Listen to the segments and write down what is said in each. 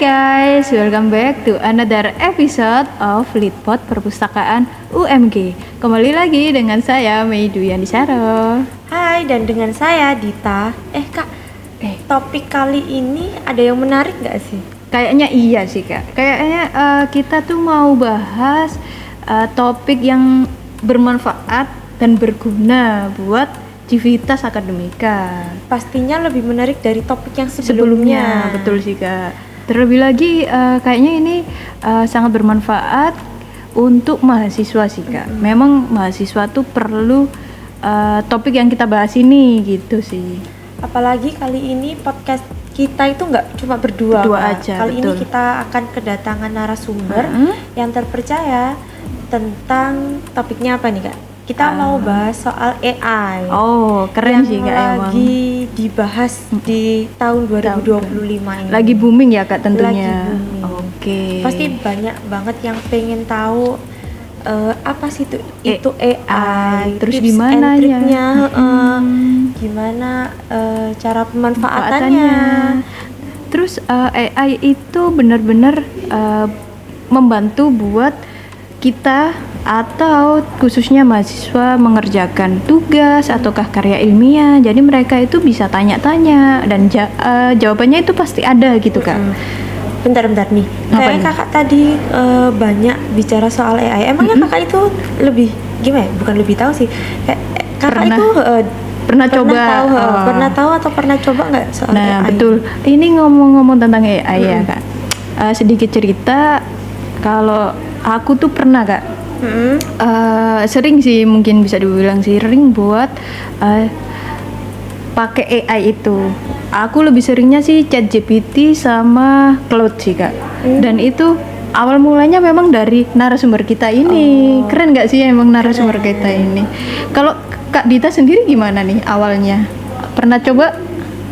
guys, welcome back to another episode of Litpod Perpustakaan UMG. Kembali lagi dengan saya Mei Duyandisyaro. Hai, dan dengan saya Dita. Kak, topik kali ini ada yang menarik nggak sih? Kayaknya iya sih kak. Kayaknya kita tuh mau bahas topik yang bermanfaat dan berguna buat civitas akademika. Pastinya lebih menarik dari topik yang sebelumnya. Betul sih kak. Terlebih lagi kayaknya ini sangat bermanfaat untuk mahasiswa sih kak. Memang mahasiswa tuh perlu topik yang kita bahas ini gitu sih. Apalagi kali ini podcast kita itu nggak cuma berdua aja. Kali betul. ini kita akan kedatangan narasumber yang terpercaya tentang topiknya apa nih kak? Kita mau bahas soal AI. Oh, keren sih kak emang. Lagi dibahas di tahun 2025 ini. Lagi booming ya kak tentunya. Lagi booming. Oke. Pasti banyak banget yang pengen tahu apa sih itu AI. Terus tips gimana and triknya, gimana cara pemanfaatannya. Terus AI itu benar-benar membantu buat kita atau khususnya mahasiswa mengerjakan tugas ataukah karya ilmiah. Jadi mereka itu bisa tanya-tanya dan jawabannya itu pasti ada gitu kak. Bentar nih. Kayak kakak tadi banyak bicara soal AI. Emangnya kakak itu lebih gimana? Bukan lebih tahu sih. Kayak kakak itu pernah coba pernah tahu atau pernah coba nggak soal AI? Nah betul. Ini ngomong-ngomong tentang AI ya kak. Sedikit cerita, kalau aku tuh pernah kak. Sering sih, mungkin bisa dibilang sering buat pakai AI itu. Aku lebih seringnya sih ChatGPT sama Claude sih kak. Dan itu awal mulanya memang dari narasumber kita ini. Keren nggak sih emang narasumber kita ini? Kalau Kak Dita sendiri gimana nih awalnya? Pernah coba?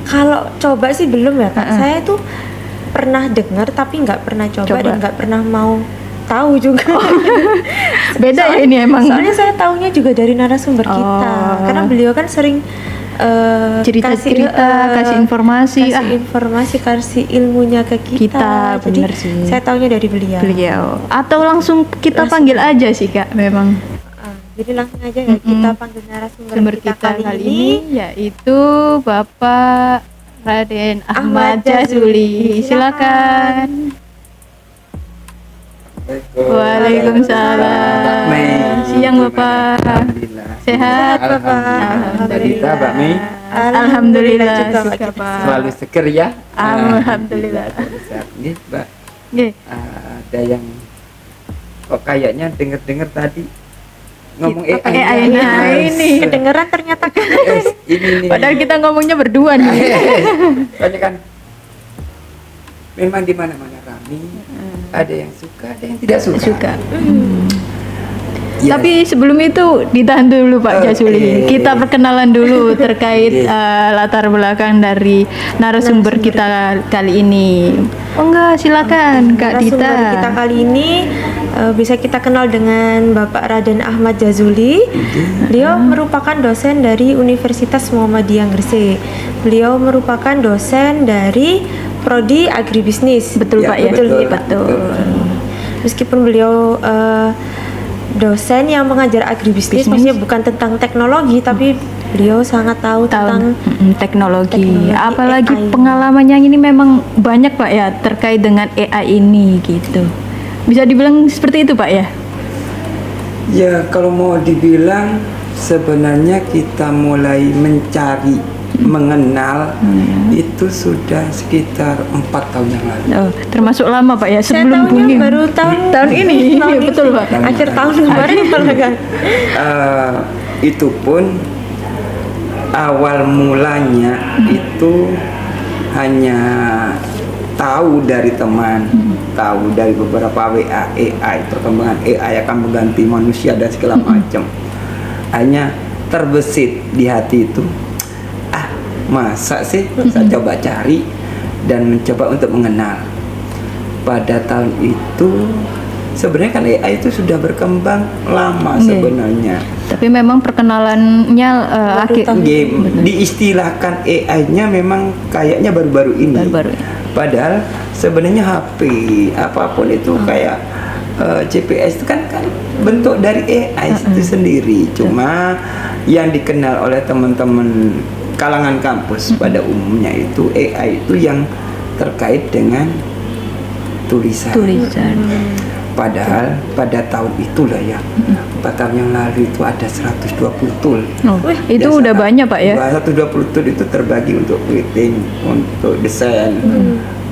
Kalau coba sih belum ya kak. Saya tuh pernah dengar tapi nggak pernah coba dan nggak pernah mau tahu juga. Beda ya ini emang. Soalnya saya taunya juga dari narasumber kita. Karena beliau kan sering cerita-cerita, kasih informasi, kasih ilmunya ke kita. Jadi bener sih. saya taunya dari beliau. Atau langsung kita panggil aja sih kak, memang. Jadi langsung aja ya kita panggil narasumber kita kali ini, yaitu Bapak Raden Ahmad Jazuli. Silakan. Waalaikumsalam. Siang Bapak. Sehat Bapak. Alhamdulillah Mbak Mei. Alhamdulillah juga Pak. Selalu seger ya. Alhamdulillah. Sehat nih Mbak. Nggih. Ada yang kok kayaknya dengar tadi ngomong AI. Nah ini kedengeran ternyata kan. Ini. Padahal kita ngomongnya berdua nih. Soalnya kan memang di mana-mana kami ada yang suka, ada yang tidak suka. Ya. Tapi sebelum itu ditahan dulu Pak Jazuli. Kita perkenalan dulu terkait latar belakang dari narasumber kita kali ini. Oh enggak, silakan Kak Dita. Narasumber kita kali ini bisa kita kenal dengan Bapak Raden Ahmad Jazuli. Beliau merupakan dosen dari Universitas Muhammadiyah Gresik. Beliau merupakan dosen dari Prodi Agribisnis. Betul ya, Pak ya? Betul. Meskipun beliau dosen yang mengajar agribisnis, maksudnya bukan tentang teknologi, tapi beliau sangat tahu tentang teknologi. Apalagi AI. Pengalamannya ini memang banyak Pak ya terkait dengan AI ini gitu. Bisa dibilang seperti itu Pak ya? Ya kalau mau dibilang sebenarnya kita mulai mencari mengenal itu sudah sekitar 4 tahun yang lalu. Oh, termasuk lama Pak ya sebelum booming. Baru tahun ini. Betul Pak. Akhir tahun kemarin kan. Itu pun awal mulanya itu hanya tahu dari teman, tahu dari beberapa WA AI, perkembangan AI akan mengganti manusia dan segala macam. Hanya terbesit di hati itu, masa sih? Saya coba cari dan mencoba untuk mengenal. Pada tahun itu sebenarnya kan AI itu sudah berkembang lama sebenarnya. Tapi memang perkenalannya diistilahkan AI-nya memang kayaknya baru-baru ini. Baru-baru ini. Padahal sebenarnya HP apapun itu kayak GPS itu kan bentuk dari AI itu sendiri. Cuma yang dikenal oleh teman-teman kalangan kampus pada umumnya itu AI itu yang terkait dengan tulisan. Padahal pada tahun itulah ya, 4 tahun yang lalu itu ada 120 tool. Itu udah banyak Pak ya? 120 tool itu terbagi untuk editing, untuk desain,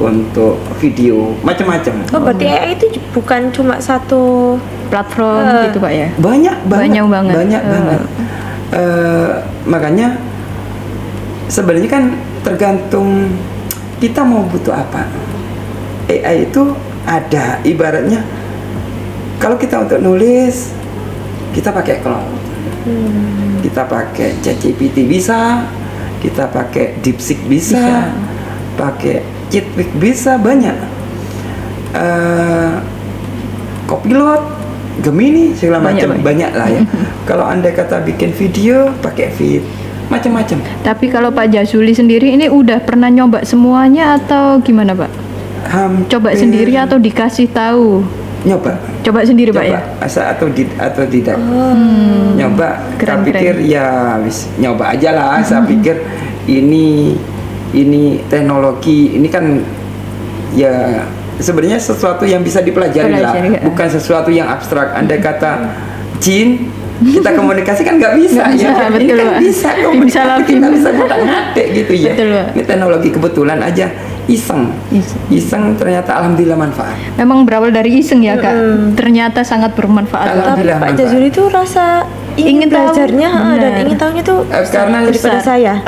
untuk video, macam-macam. Oh, berarti AI itu bukan cuma satu platform gitu Pak ya? Banyak banget. Makanya sebenarnya kan tergantung kita mau butuh apa. AI itu ada, ibaratnya kalau kita untuk nulis kita pakai Claude, kita pakai ChatGPT bisa, kita pakai DeepSeek bisa. Pakai Chitwick bisa, banyak. Copilot, Gemini segala macam banyak lah ya. Kalau Anda kata bikin video pakai Fit, macam-macam. Tapi kalau Pak Jazuli sendiri ini udah pernah nyoba semuanya atau gimana Pak? Coba sendiri atau dikasih tahu? Coba sendiri Pak ya? Atau tidak. Nyoba. Saya pikir ya nyoba aja lah. Saya pikir ini teknologi ini kan ya sebenarnya sesuatu yang bisa dipelajari lah, bukan sesuatu yang abstrak. Anda kata jin kita komunikasi kan nggak bisa ya, ini kan bisa komunikasi, kita bisa ngotak-ngatik gitu ya. Ini teknologi kebetulan aja iseng ternyata alhamdulillah manfaat. Memang berawal dari iseng ya Kak, ternyata sangat bermanfaat. Tapi Pak Jazuli itu rasa ingin belajarnya dan ingin tahunya tuh karena daripada saya.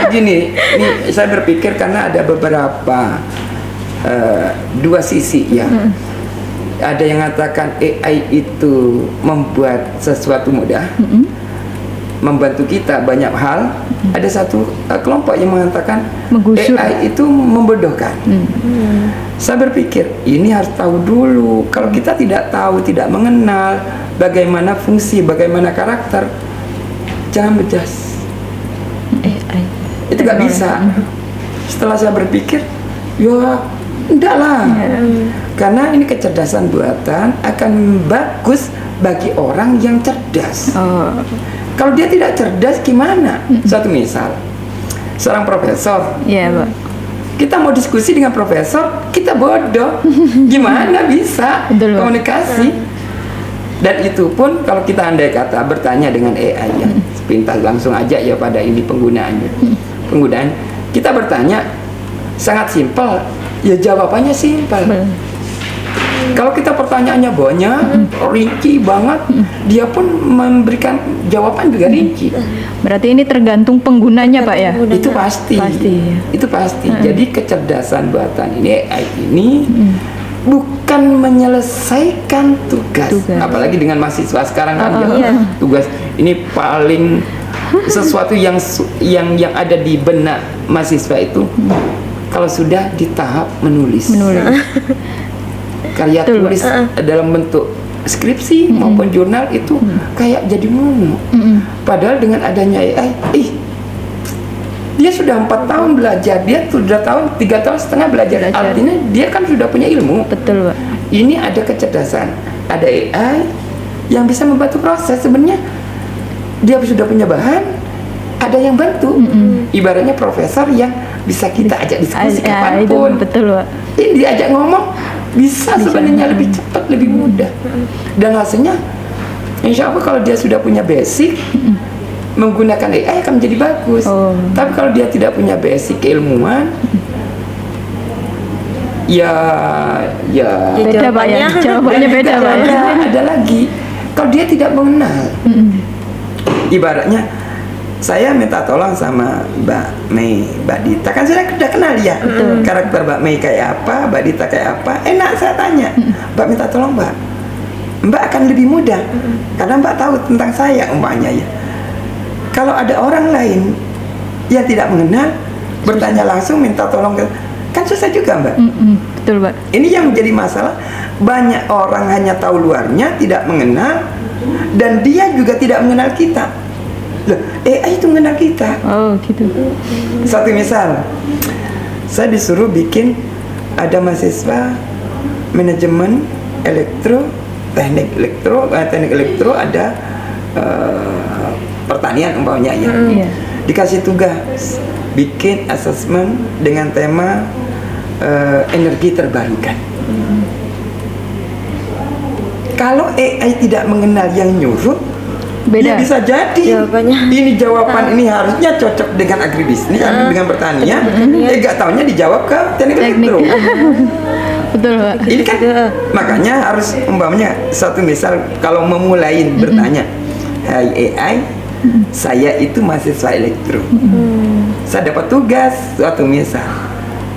Gini, ini saya berpikir karena ada beberapa dua sisi ya. Ada yang mengatakan AI itu membuat sesuatu mudah, membantu kita banyak hal. Ada satu kelompok yang mengatakan menggusur. AI itu membodohkan. Saya berpikir ini harus tahu dulu. Kalau kita tidak tahu, tidak mengenal bagaimana fungsi, bagaimana karakter, jangan bejas. AI itu nggak bisa. Setelah saya berpikir, ya enggak lah. Karena ini kecerdasan buatan akan bagus bagi orang yang cerdas. Kalau dia tidak cerdas gimana? Satu misal, seorang profesor. Iya, Pak. Kita mau diskusi dengan profesor, kita bodoh. Gimana bisa komunikasi? Dan itu pun kalau kita andai kata bertanya dengan AI ya, sepintas langsung aja ya pada ini penggunaannya. Penggunaan kita bertanya sangat simpel, ya jawabannya simpel. Kalau kita pertanyaannya banyak, rinci banget, dia pun memberikan jawaban juga rinci. Berarti ini tergantung penggunanya, Pak ya? Itu pasti. Itu pasti. Jadi kecerdasan buatan ini, AI ini bukan menyelesaikan tugas. Apalagi dengan mahasiswa sekarang kan tugas ini paling sesuatu yang ada di benak mahasiswa itu kalau sudah di tahap menulis. Karya tulis dalam bentuk skripsi maupun jurnal itu kayak jadi mumu. Padahal dengan adanya AI, dia sudah 4 tahun belajar, dia sudah 3 tahun setengah belajar. Artinya dia kan sudah punya ilmu. Betul, Pak. Ini ada kecerdasan, ada AI yang bisa membantu proses. Sebenarnya dia sudah punya bahan, ada yang bantu. Ibaratnya profesor yang bisa kita ajak diskusi kapanpun. Betul, Pak. Ini diajak ngomong bisa sebenarnya lebih cepat, lebih mudah. Dan hasilnya insya Allah kalau dia sudah punya basic, menggunakan AI akan menjadi bagus. Tapi kalau dia tidak punya basic keilmuan, ya beda, Pak ya. Jawabannya beda, Pak. Ada lagi kalau dia tidak mengenal. Ibaratnya saya minta tolong sama Mbak Mei, Mbak Dita, kan saya sudah kenal ya karakter Mbak Mei kayak apa, Mbak Dita kayak apa. Enak saya tanya, Mbak minta tolong Mbak akan lebih mudah karena Mbak tahu tentang saya umpamanya ya. Kalau ada orang lain yang tidak mengenal, bertanya langsung minta tolong, kan susah juga Mbak. Betul, Pak. Ini yang menjadi masalah, banyak orang hanya tahu luarnya, tidak mengenal dan dia juga tidak mengenal kita. Loh, AI itu mengenal kita. Oh, gitu. Satu misal, saya disuruh bikin, ada mahasiswa manajemen elektro, teknik elektro, ada pertanian umpamanya ya. Iya. Dikasih tugas bikin asesmen dengan tema energi terbarukan. Kalau AI tidak mengenal yang nyuruh, Beda. ya bisa jadi Jawabannya. ini jawaban ini harusnya cocok dengan agribisnis atau dengan pertanian, gak taunya dijawab ke teknik elektro. Betul, Pak. Ini kan makanya harus umpamanya satu misal kalau memulai bertanya, hai AI, saya itu mahasiswa elektro, saya dapat tugas suatu misal,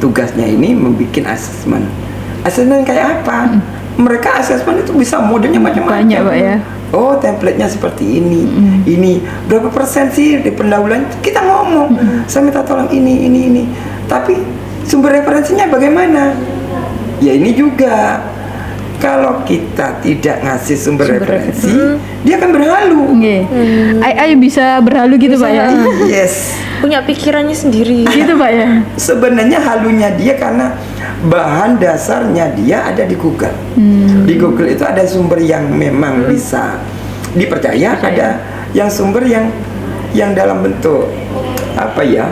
tugasnya ini membuat asesmen kayak apa? Mereka asesmen itu bisa modelnya macam-macam. Banyak, Pak, ya. Oh, template-nya seperti ini. Ini berapa persen sih di pendahuluan? Kita ngomong, saya minta tolong ini. Tapi sumber referensinya bagaimana? Ya ini juga. Kalau kita tidak ngasih sumber referensi, dia akan berhalu. Oke. AI bisa berhalu gitu, Pak, ya. Yes. Punya pikirannya sendiri. Gitu, Pak, ya. Sebenarnya halunya dia karena bahan dasarnya dia ada di Google. Di Google itu ada sumber yang memang bisa dipercaya, ada yang sumber yang dalam bentuk apa ya?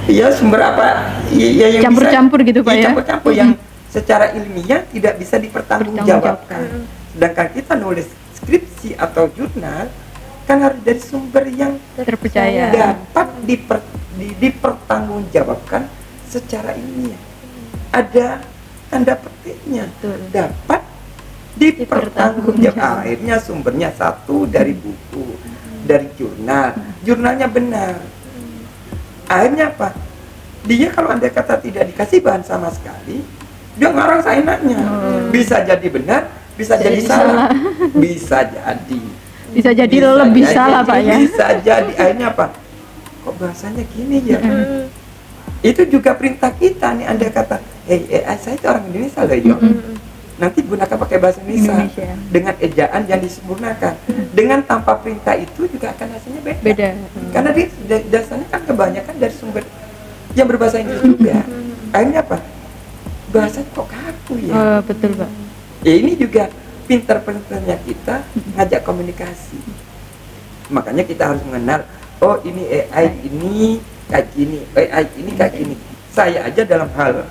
Ya sumber apa? Ya yang Campur-campur gitu, Pak, ya. Campur-campur yang secara ilmiah tidak bisa dipertanggungjawabkan. Sedangkan kita nulis skripsi atau jurnal kan harus dari sumber yang Terpercaya. dapat dipertanggungjawabkan secara ilmiah. Ada tanda petiknya, dapat dipertanggungjawabkan. Akhirnya sumbernya satu dari buku, dari jurnalnya benar. Akhirnya apa? Dia kalau andai kata tidak dikasih bahan sama sekali, dia ngarang seenaknya. Bisa jadi benar, bisa jadi salah. Bisa jadi Lebih salah, Pak, ya. Bisa jadi. Akhirnya apa? Kok bahasanya gini ya? Itu juga perintah kita nih, andai kata, AI saya itu orang Indonesia loh, yo. Nanti gunakan pakai bahasa Indonesia dengan ejaan yang disempurnakan. Dengan tanpa perintah itu juga akan hasilnya beda. Karena dasarnya kan kebanyakan dari sumber yang berbahasa Inggris juga. Akhirnya apa? Bahasa kok kaku ya. Oh, betul, Pak. Ya ini juga pintar-pintarnya kita ngajak komunikasi. Makanya kita harus mengenal, oh ini AI ini kayak gini, AI ini kayak gini. Saya aja dalam hal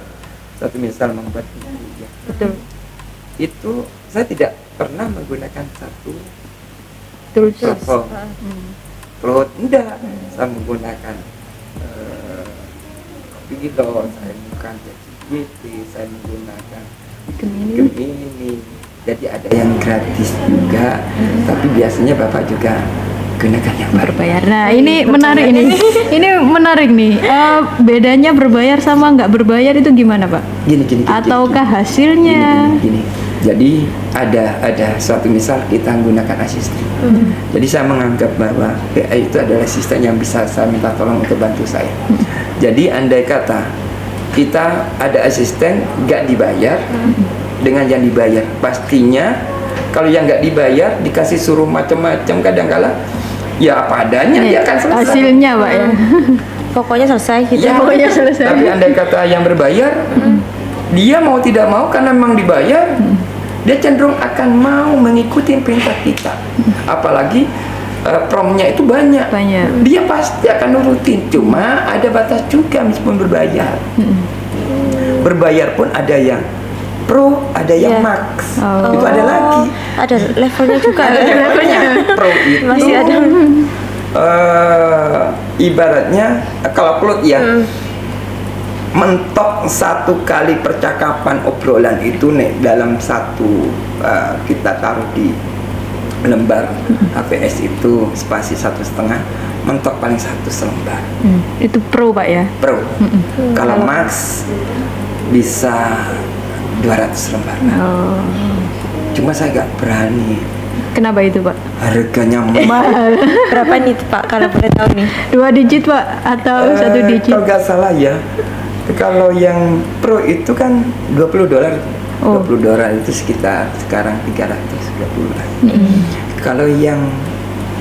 satu misal membuat video, ya. Betul. Itu saya tidak pernah menggunakan satu Tools. platform. Cloud enggak, saya menggunakan Copilot, saya menggunakan ChatGPT, saya menggunakan Gemini. Jadi ada yang gratis juga, tapi biasanya Bapak juga gunakan yang Berbayar. Nah, ini menarik ini. Ini menarik nih. Bedanya berbayar sama nggak berbayar itu gimana, Pak? Gini. Ataukah hasilnya? Gini. Jadi ada suatu misal kita menggunakan asisten. Jadi saya menganggap bahwa AI itu adalah asisten yang bisa saya minta tolong untuk bantu saya. Jadi andai kata kita ada asisten nggak dibayar dengan yang dibayar, pastinya kalau yang nggak dibayar dikasih suruh macam-macam kadang-kala ya apa adanya dia akan selesai. Hasilnya, Pak, ya. Pokoknya selesai gitu. Ya, pokoknya selesai. Tapi andai kata yang berbayar, dia mau tidak mau karena memang dibayar, dia cenderung akan mau mengikuti perintah kita. Apalagi promptnya itu banyak. Dia pasti akan nurutin. Cuma ada batas juga meskipun berbayar. Berbayar pun ada yang pro, ada yang max. Itu ada lagi. Ada levelnya juga. Ada levelnya. Pro itu Masih ada. Ibaratnya kalau plot ya, mentok satu kali percakapan obrolan itu nih dalam satu kita taruh di lembar HVS itu spasi 1,5, mentok paling 1 selembar. Itu pro, Pak, ya. Pro. Kalau max bisa 200 lembar. Cuma saya nggak berani. Kenapa itu, Pak? Harganya Mahal. Berapa nih Pak kalau boleh tahu nih? 2 digit, Pak, atau 1 digit? Kalau nggak salah ya, kalau yang pro itu kan $20. $20 itu sekitar sekarang 330. Kalau yang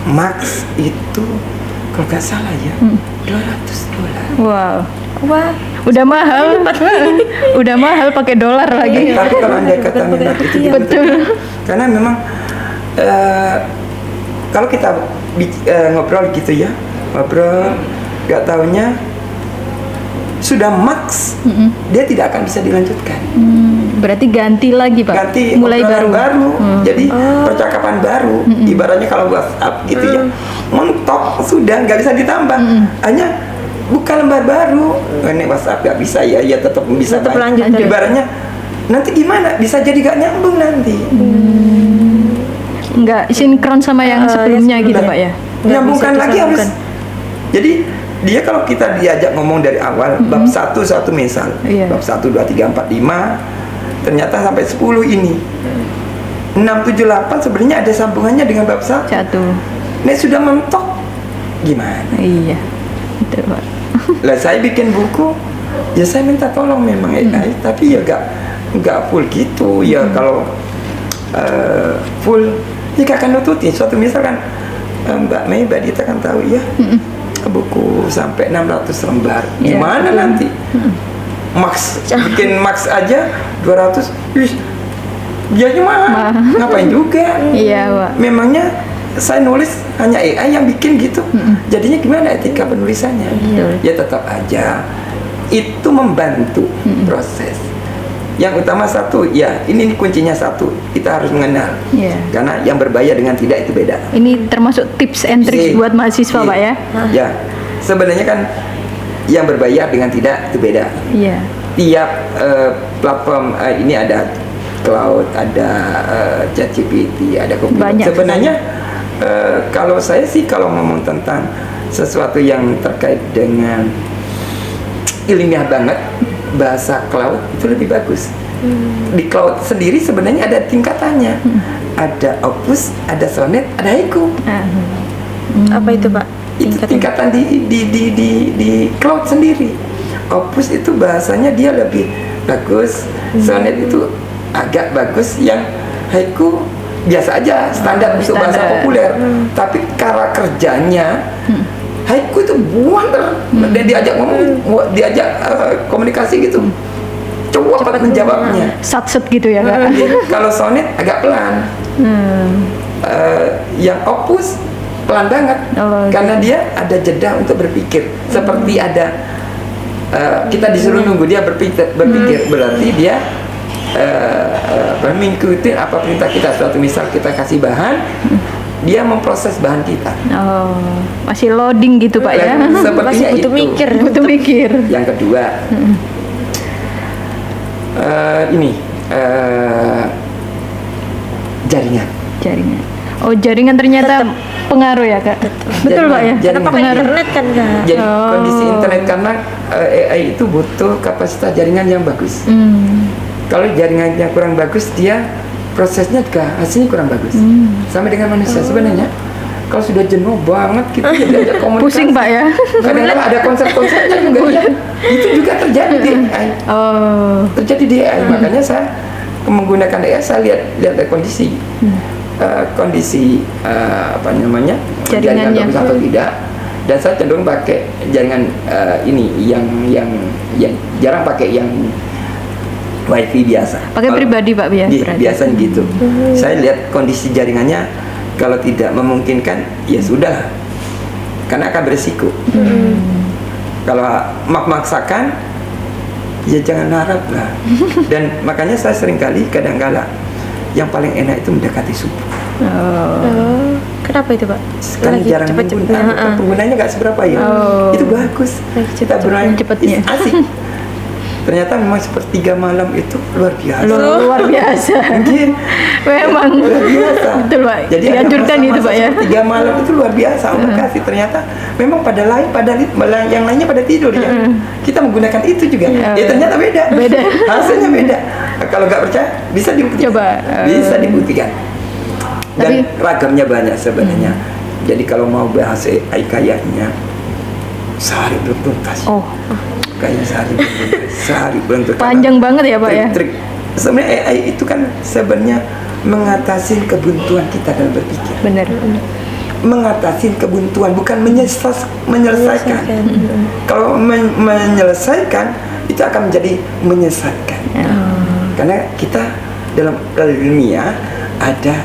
max itu kalau nggak salah ya $200. Wow. Wah, Udah mahal. Udah mahal pakai dolar lagi. Tapi kalau anda kata minat itu Iya, Betul. karena memang kalau kita ngobrol gitu ya, ngobrol nggak taunya sudah max, dia tidak akan bisa dilanjutkan. Berarti ganti lagi Pak. Ganti Mulai obrolan baru. jadi percakapan baru. Ibaratnya kalau WhatsApp gitu ya, mentok sudah nggak bisa ditambah. Hanya buka lembar baru. Ini WhatsApp nggak bisa ya, ya tetap bisa. Tetap main. lanjut. Ibaratnya nanti gimana? Bisa jadi gak nyambung nanti. Nggak sinkron sama yang sebelumnya gitu Nah, Pak ya. Menyambungkan bisa lagi harus. disambungkan. Jadi dia kalau kita diajak ngomong dari awal bab 1 misal, Iya. bab 1 2 3 4 5 ternyata sampai 10 ini. 6 7 8 sebenarnya ada sambungannya dengan bab 1. Satu. Ini sudah mentok gimana? Iya. Betul Pak. Lah saya bikin buku, ya saya minta tolong memang AI, tapi ya nggak full gitu ya. Kalau full, ya gak akan nututin. Suatu misalkan Mbak Mei, Mbak Dita kan tahu ya, buku sampai 600 lembar, Iya, gimana betul. nanti? Max, bikin max aja 200, ya cuma ngapain juga? Iya Pak. Memangnya saya nulis hanya AI yang bikin gitu, jadinya gimana etika penulisannya? Ya tetap aja itu membantu proses. Yang utama satu, ya ini kuncinya satu, kita harus mengenal. Iya. Karena yang berbahaya dengan tidak itu beda. Ini termasuk tips and tricks Iya. buat mahasiswa Iya. Pak ya. Ya, sebenarnya kan yang berbayar dengan tidak itu beda. Iya. Tiap platform ini ada cloud, ada ChatGPT, ada Copilot. Banyak Sebenarnya kalau saya sih kalau ngomong tentang sesuatu yang terkait dengan ilmiah banget, bahasa cloud itu lebih bagus. Di cloud sendiri sebenarnya ada tingkatannya. Ada Opus, ada Sonnet, ada Haiku. Apa itu Pak? Itu tingkatan di cloud sendiri. Opus itu bahasanya dia lebih bagus, Sonnet itu agak bagus, yang Haiku biasa aja, standar untuk bahasa standar. populer. Tapi cara kerjanya Haiku itu buanter, dan diajak ngomong, diajak komunikasi gitu, cepat menjawabnya. Satset gitu ya Kak. Kalau Sonnet agak pelan. Yang Opus pelan banget, Oh, karena dia ada jeda untuk berpikir. Seperti ada kita disuruh nunggu dia berpikir, berarti dia mengikuti apa perintah kita. Suatu misal kita kasih bahan, dia memproses bahan kita. Oh, masih loading gitu Pak ya. Sepertinya Masih butuh itu. mikir. Butuh mikir. Yang kedua, jaringan. Jaringan. Oh, jaringan ternyata pengaruh ya Kak. Betul Pak ya. Jaringan. Pakai internet kan Kak? Jadi kondisi internet, karena AI itu butuh kapasitas jaringan yang bagus. Kalau jaringannya kurang bagus, dia prosesnya juga hasilnya kurang bagus. Sama dengan manusia sebenarnya. Kalau sudah jenuh banget gitu, ya diajak komunikasi. Pusing Pak ya. Kadang-kadang ada konsep-konsepnya juga ya. Itu juga terjadi di AI. Oh. Terjadi di AI. Makanya saya menggunakan AI, saya lihat kondisi. Kondisi apa namanya, jaringan Jaringannya. bagus atau tidak, dan saya cenderung pakai jaringan ini yang jarang pakai yang wifi biasa. Pakai pribadi Pak ya. berarti. Biasanya gitu. Saya lihat kondisi jaringannya, kalau tidak memungkinkan ya sudah, karena akan berisiko. Kalau memaksakan ya jangan harap lah. Dan makanya saya seringkali kadang-kala yang paling enak itu mendekati subuh. Oh, kenapa itu Pak? Karena jarang penggunanya nggak seberapa ya. Oh. Itu bagus. Kita bermain Cepetnya. asik. Ternyata memang sepertiga malam itu luar biasa. Luar biasa. Mungkin Memang. luar biasa. Betul Pak. Jadi ada Dianjurkan itu masa-masa Pak ya. sepertiga malam itu luar biasa. Allah kasih, ternyata memang yang lainnya pada tidur ya. Kita menggunakan itu juga. Ya ternyata beda. Beda. Hasilnya beda. Kalau nggak percaya bisa dibuktikan. Coba. Bisa dibuktikan. Dan Tapi- ragamnya banyak sebenarnya. Jadi kalau mau bahas AI kayaknya sehari belum tuntas. Oh, Kayaknya sehari belum tuntas. panjang banget ya Pak ya. Trik-trik. Sebenarnya AI itu kan sebenarnya mengatasi kebuntuan kita dalam berpikir. Benar. Mengatasi kebuntuan, bukan menyelesaikan. Kalau menyelesaikan itu akan menjadi menyesatkan. Karena kita dalam ilmiah ada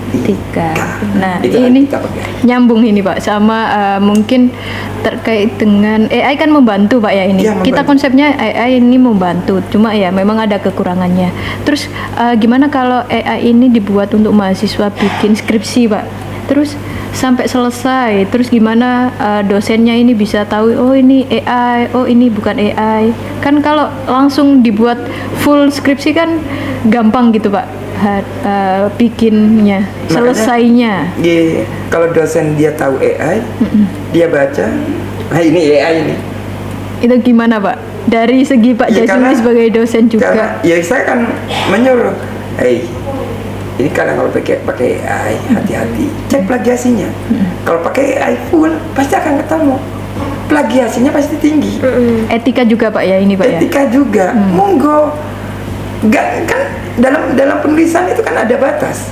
Etika. Nah, Itu ini kita pegang. nyambung ini Pak sama mungkin terkait dengan AI kan membantu Pak ya ini. Iya, Kita membantu. konsepnya AI ini membantu, cuma ya memang ada kekurangannya. Terus gimana kalau AI ini dibuat untuk mahasiswa bikin skripsi Pak? Terus sampai selesai, terus gimana dosennya ini bisa tahu oh ini AI, oh ini bukan AI. Kan kalau langsung dibuat full skripsi kan gampang gitu Pak. Bikinnya, selesainya. Iya, kalau dosen dia tahu AI, dia baca, nah ini AI ini. Itu gimana Pak? Dari segi Pak Ya, Jazuli sebagai dosen juga. Karena ya saya kan menyuruh, ini kadang kalau pakai AI hati-hati, cek plagiasinya. Kalau pakai AI full pasti akan ketemu. Plagiasinya pasti tinggi. Etika juga Pak ya ini Pak ya. Etika juga, monggo. Gak, kan dalam penulisan itu kan ada batas.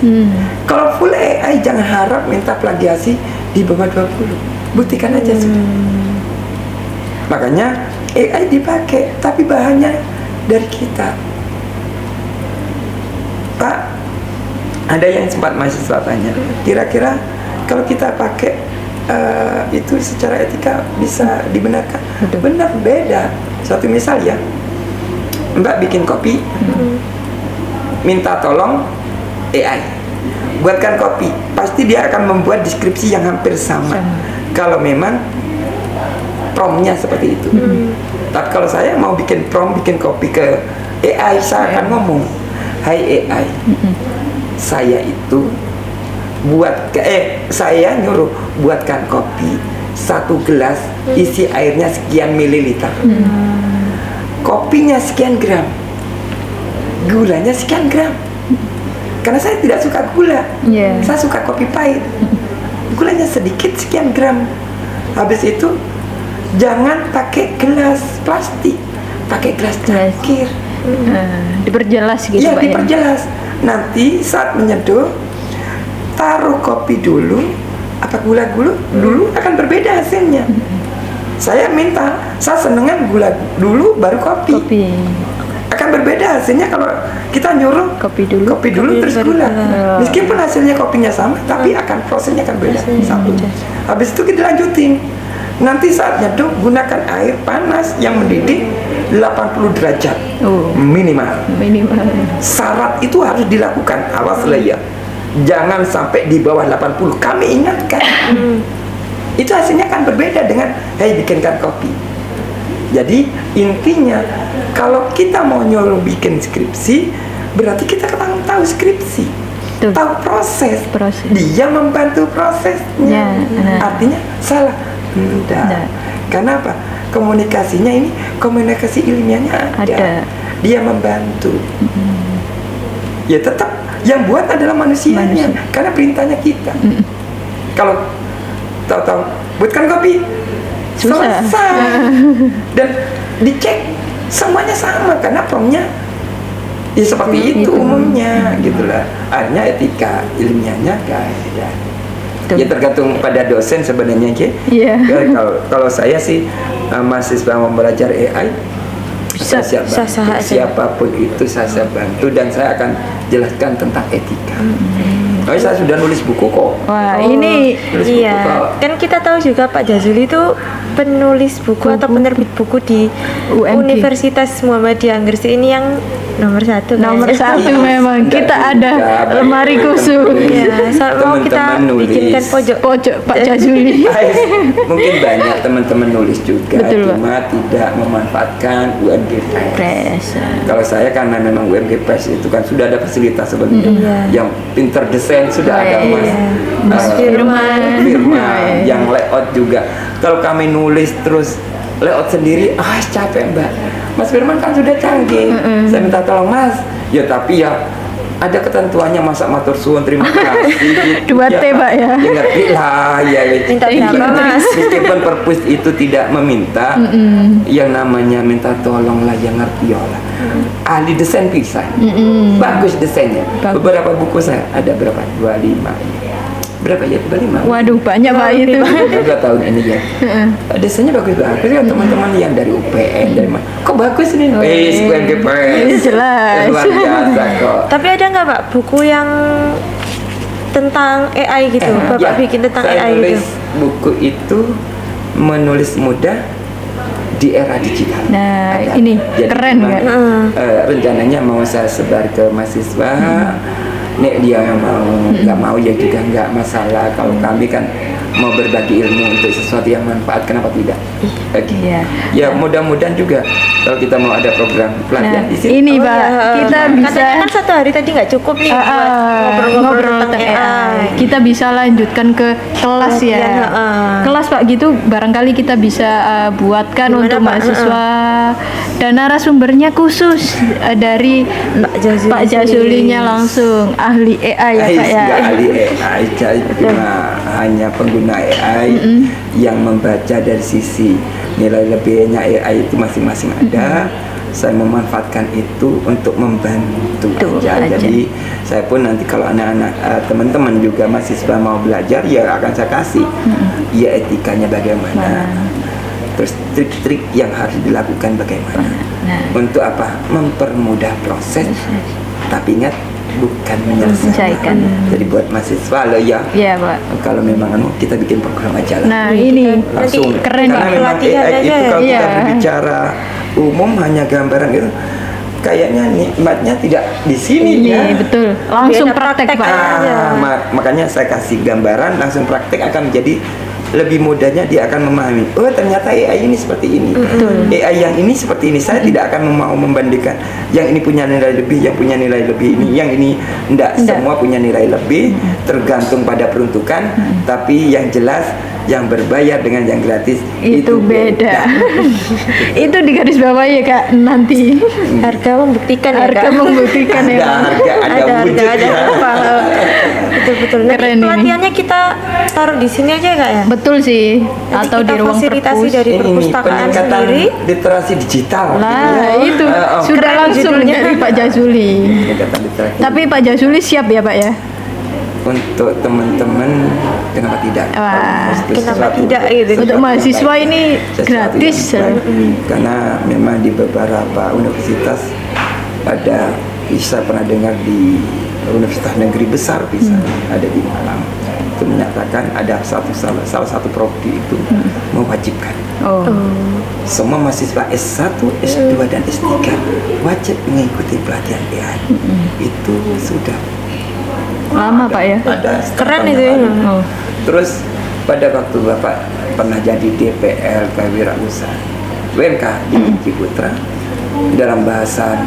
Kalau full AI jangan harap minta plagiasi di bawah 20. Buktikan aja sudah. Makanya AI dipakai, tapi bahannya dari kita. Pak, ada yang sempat mahasiswa tanya, kira-kira kalau kita pakai itu secara etika bisa dibenarkan? Benar, beda. Suatu misal ya, Mbak bikin kopi, minta tolong AI buatkan kopi, pasti dia akan membuat deskripsi yang hampir sama. Kalau memang promptnya seperti itu. Tapi kalau saya mau bikin prompt, bikin kopi ke AI, saya akan ngomong, hai AI, saya itu saya nyuruh buatkan kopi 1 gelas isi airnya sekian mililiter. Kopinya sekian gram, gulanya sekian gram. Karena saya tidak suka gula, saya suka kopi pahit. Gulanya sedikit sekian gram. Habis itu jangan pakai gelas plastik, pakai gelas cangkir. Diperjelas gitu Ya, Pak ya. diperjelas. Nanti saat menyeduh, taruh kopi dulu, apa gula dulu akan berbeda hasilnya. Saya minta, saya senengan gula dulu baru kopi. Akan berbeda hasilnya kalau kita nyuruh Kopi dulu terus gula. Meskipun hasilnya kopinya sama, tapi akan prosesnya akan beda. Satu. Habis itu kita lanjutin. Nanti saat nyeduh gunakan air panas yang mendidih 80 derajat minimal. Syarat itu harus dilakukan. Awas ya, jangan sampai di bawah 80. Kami ingatkan. Itu hasilnya akan berbeda dengan bikinkan kopi. Jadi intinya kalau kita mau nyuruh bikin skripsi, berarti kita tahu skripsi, tahu proses. Dia membantu prosesnya. Artinya salah? Tidak. Karena apa? Komunikasinya ini komunikasi ilmiahnya ada. Dia membantu. Ya tetap yang buat adalah manusianya, karena perintahnya kita. Kalau tahu-tahu buatkan kopi, selesai. Dan dicek semuanya sama karena promptnya ya seperti itu umumnya gitulah. Akhirnya etika ilmiahnya ya tergantung pada dosen sebenarnya kalau saya sih mahasiswa mau belajar AI siapapun itu saya bantu dan saya akan jelaskan tentang etika. Saya sudah nulis buku kok. Wah, ini kan kita tahu juga Pak Jazuli itu penulis buku atau penerbit buku di UMG. Universitas Muhammadiyah Gresik ini yang nomor 1. Nomor 1 memang. Kita ada lemari khusus. Mau kita bikinkan pojok Pak Jazuli. Mungkin banyak teman-teman nulis juga, cuma tidak memanfaatkan UMG Press. Kalau saya karena memang UMG Press itu kan sudah ada fasilitas sebenarnya, yang pinter desain sudah ada Mas Firman yang layout juga. Kalau kami nulis terus layout sendiri, capek Mbak. Mas Firman kan sudah canggih. Saya minta tolong Mas, ya tapi ya ada ketentuannya, masa matur suwun terima kasih gitu. 2T, Pak, ya. Ya ngerti lah ya. Minta berapa, Mas? Meskipun perpus itu tidak meminta, yang namanya minta tolong lah, yang ngerti lah. Ahli desain bisa, bagus desainnya. Bagus. Beberapa buku saya ada berapa? 25. Berapa ya? 25. Waduh, banyak Pak itu. 2 tahun ini ya. Desainnya bagus-bagus kan, teman-teman yang dari UPN, dari mana? Kok bagus nih? Jelas. Luar biasa kok. Tapi ada nggak Pak buku yang tentang AI gitu? Bapak Ya, bikin tentang saya AI nulis gitu? buku itu menulis mudah di era digital. Nah, Ada. ini Jadi keren memang, kan? rencananya mau saya sebar ke mahasiswa. Nek dia yang mau, nggak mau ya juga nggak masalah. Kalau kami kan mau berbagi ilmu untuk sesuatu yang manfaat, kenapa tidak? Oke. Iya. Ya mudah-mudahan juga kalau kita mau ada program pelatihan Nah, di sini. ini Pak, kita bisa Katanya kan 1 hari tadi nggak cukup nih buat ngobrol-ngobrol tentang AI. Kita bisa lanjutkan ke kelas ya. Pelatihan, Kelas Pak gitu, barangkali kita bisa buatkan Gimana, untuk Pak? mahasiswa dan narasumbernya khusus dari Pak Jazulinya langsung ahli AI ya Pak ya. Nggak ahli AI, saya cuma hanya pengguna AI yang membaca dari sisi nilai lebihnya AI itu masing-masing ada. Saya memanfaatkan itu untuk membantu aja. Jadi saya pun nanti kalau anak-anak teman-teman juga mahasiswa mau belajar, ya akan saya kasih ya etikanya bagaimana, terus trik-trik yang harus dilakukan bagaimana. Untuk apa? Mempermudah proses, tapi ingat bukan menyelesaikan. Jadi buat mahasiswa lo ya. Iya Pak. Kalau memang kita bikin program aja lah. Nah ini Langsung keren karena Pak. memang Pelatihan AI aja itu ya? kalau kita Iya. berbicara umum hanya gambaran itu, kayaknya nikmatnya tidak di sini ya. Iya betul. Langsung Biar praktek praktek Pak. aja. Makanya saya kasih gambaran, langsung praktek akan menjadi lebih mudahnya, dia akan memahami. Oh ternyata AI ini seperti ini. AI yang ini seperti ini. Saya tidak akan mau membandingkan yang ini punya nilai lebih, yang punya nilai lebih ini, yang ini enggak. Semua punya nilai lebih, tergantung pada peruntukan. Tapi yang jelas yang berbayar dengan yang gratis Itu beda. Itu di garis bawah ya Kak nanti. Harga membuktikan ya Harga Kak? membuktikan ya Ada Pak. harga, ada wujud ada ya. apa? Betul-betul. Nanti Keren ini. pelatihannya kita taruh di sini aja ya Kak ya? Betul sih. Nanti Atau kita di ruang fasilitasi perpus. dari Ini perpustakaan peningkatan sendiri. literasi digital. Nah itu sudah Keren langsung judulnya. dari Pak Jazuli. Peningkatan literasi. Tapi Pak Jazuli siap ya Pak ya? Untuk teman-teman, kenapa tidak? Wah, Kalau kenapa sesuatu- tidak gitu. sesuatu Untuk mahasiswa yang ini baik. Sesuatu gratis. yang baik. Karena memang di beberapa universitas ada, bisa pernah dengar di universitas negeri besar, bisa ada di Malang, itu menyatakan ada salah satu prodi itu mewajibkan Oh. semua mahasiswa S1, S2 dan S3 wajib mengikuti pelatihan AI. Itu sudah Lama Pak ya? ada Keren setahun itu ya. yang lalu. Oh. Terus pada waktu Bapak pernah jadi DPL Kewirausahaan WMK di Ciputra, dalam bahasan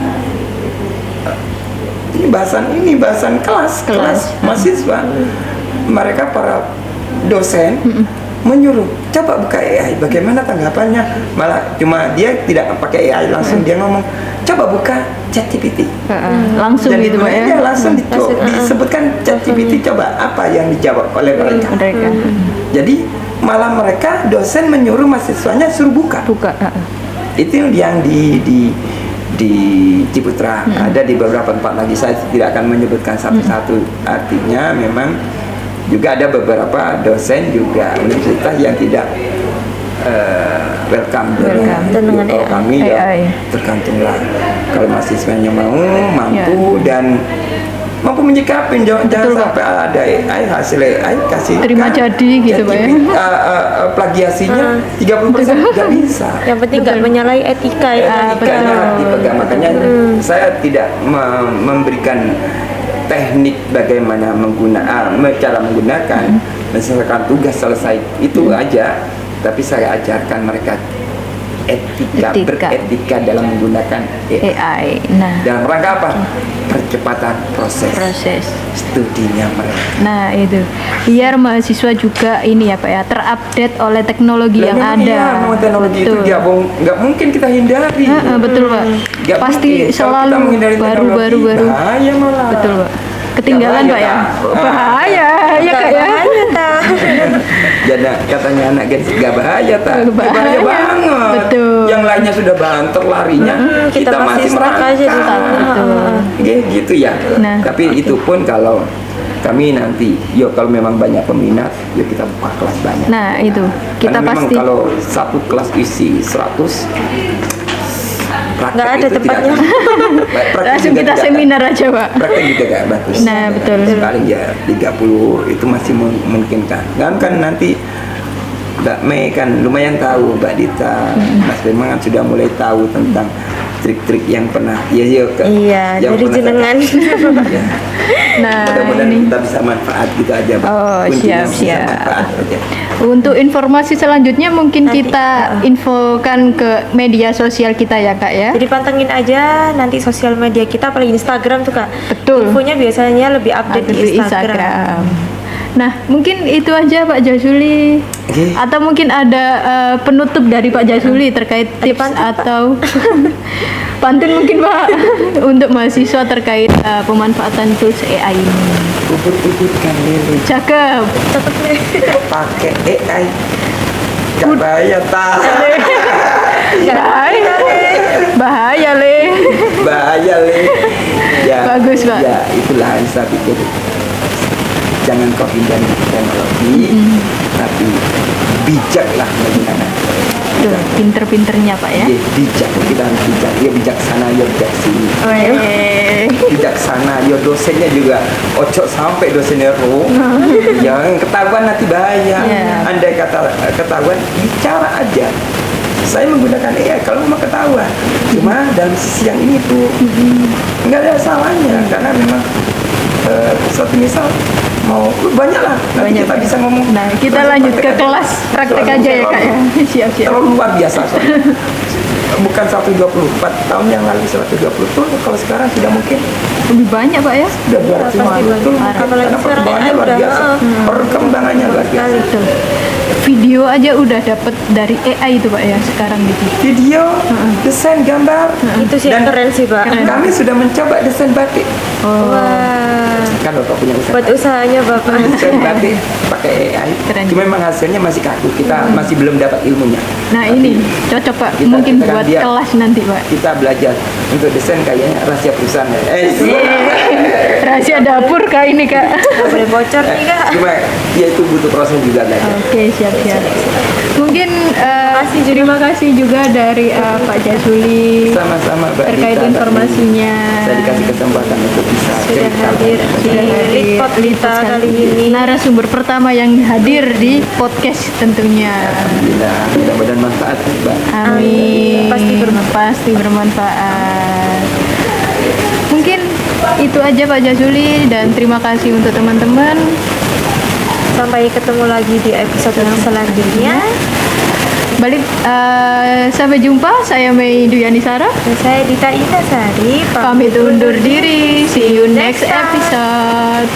ini bahasan kelas mahasiswa, mereka para dosen menyuruh coba buka AI, bagaimana tanggapannya, malah cuma dia tidak pakai AI langsung, dia ngomong coba buka ChatGPT. Langsung Jadi gitu Pak ya? dia langsung disebutkan ChatGPT, coba apa yang dijawab oleh mereka. Mereka Jadi malah mereka dosen menyuruh mahasiswanya suruh buka. buka. Itu yang di Ciputra, ada di beberapa tempat lagi, saya tidak akan menyebutkan satu-satu. Artinya memang juga ada beberapa dosen juga universitas yang tidak welcome dengan kalau AI. kami ya AI. tergantunglah kalau mahasiswanya mampu dan mampu menyikapi, jangan sampai ada AI, hasil AI kasih Terima jadi gitu, Pak ya. plagiasinya 30% nggak bisa. Yang penting nggak menyalahi etika ya. Etikanya harus dipegang. Makanya saya tidak memberikan teknik bagaimana cara menggunakan, misalkan tugas selesai itu aja, tapi saya ajarkan mereka beretika dalam menggunakan AI. AI. Nah, Dalam rangka apa? Percepatan proses studinya mereka. nah itu biar mahasiswa juga ini ya Pak ya terupdate oleh teknologi yang Memang ada. iya, memang teknologi itu Betul. nggak mungkin kita hindari. Betul Pak. Nggak Pasti mungkin. Kalau kita selalu menghindari teknologi, baru. bahaya malah. Betul Pak. Ketinggalan Nggak Pak ya. bahaya, Bahaya ya Kak ya. Bahaya ta. Jadi katanya anak gadis gak bahaya tak? Bahaya. Banget. Betul. Yang lainnya sudah banter larinya, kita masih stuck merangkak. aja di sana. Gitu ya. Nah, Tapi itu pun kalau kami nanti, kalau memang banyak peminat, kita buka kelas banyak. Nah, itu kita Karena memang pasti kalau satu kelas isi 100, praktek Nggak ada itu tidak tempatnya. akan- praktek langsung juga kita tidak seminar aja Pak. akan- praktek juga gak bagus. Nah, betul. Paling ya 30 itu masih memungkinkan. Kan nanti Mbak Mei kan lumayan tahu, Mbak Dita, Mas Firman kan sudah mulai tahu tentang trik-trik yang pernah Iya, yang dari pernah jenengan. Ya. Nah, Mudah-mudahan ini kita bisa manfaat gitu aja, Mbak. Oh, Kuncinya siap, bisa siap. manfaat aja. untuk informasi selanjutnya mungkin Nanti, kita infokan ke media sosial kita ya Kak ya. Jadi pantengin aja nanti sosial media kita, apalagi Instagram tuh Kak. Betul. Infonya biasanya lebih update Ada di Instagram. Nah, mungkin itu aja Pak Jasuli. Oke. Atau mungkin ada penutup dari Pak Jasuli terkait tips pantun, Pak. atau pantun mungkin Pak untuk mahasiswa terkait pemanfaatan tools AI ini. Ubur-uburkan lele, Cakep. pakai AI. Gak bahaya tak? Bahaya. Bahaya le. Bahaya le. Ya, Bagus, Pak. Ya, itulah yang saya pikir. Jangan kau hindari teknologi, tapi bijaklah menggunakan. Tuh, pinter-pinternya Pak ya. Bijak, kita harus bijak. Ya bijaksana, ya bijak sini. Weh. Bijaksana, ya dosennya juga ojo sampai dosennya yang ketahuan nanti bahaya. Iya. Andai kata ketahuan, bicara aja. Saya menggunakan AI kalau memang ketahuan. Cuma dalam sisi yang ini tuh nggak ada salahnya karena memang suatu misal mau banyak lah nanti Banyak. kita bisa ngomong. Nah, kita lanjut ke kelas praktek aja ya Kak ya. Siap-siap. Terlalu luar biasa soalnya. Bukan 124 tahun yang lalu 120 tuh kalau sekarang sudah mungkin Lebih banyak Pak ya. sudah 200 Pasti betul banyak. Apalagi karena sekarang perkembangannya AI luar udah, biasa perkembangannya luar biasa. Betul. Video aja udah dapet dari AI itu Pak ya sekarang gitu. Video desain gambar Itu sih yang dan keren sih Pak. kami sudah mencoba desain batik Wah. kan Bapak punya usaha Buat usahanya Bapak. desain batik pakai AI Keren. cuma memang hasilnya masih kaku kita masih belum dapat ilmunya. Nah, Tapi ini cocok Pak. kita- Mungkin kita kan buat dia- kelas nanti Pak. kita belajar untuk desain kayaknya rahasia perusahaan Rahasia dapur Kak ini Kak. Nggak boleh bocor nih Kak. cuma dia itu butuh proses juga belajar. Oke, siap-siap. Mungkin terima kasih juga dari Pak Jasuli Sama-sama Mbak terkait Dita, Mbak informasinya. Nini. Saya dikasih kesempatan untuk bisa Sudah cerita. hadir di Leadpod kita kali ini. Narasumber pertama yang hadir di podcast tentunya. Alhamdulillah, mudah-mudahan manfaat Mbak. Amin. Pasti bermanfaat. Mungkin itu aja Pak Jasuli dan terima kasih untuk teman-teman. Sampai ketemu lagi di episode yang selanjutnya. Balik sampai jumpa. Saya Mei Duyani Sarah. Dan saya Dita Indah Sari. Pamit undur diri. See you next episode.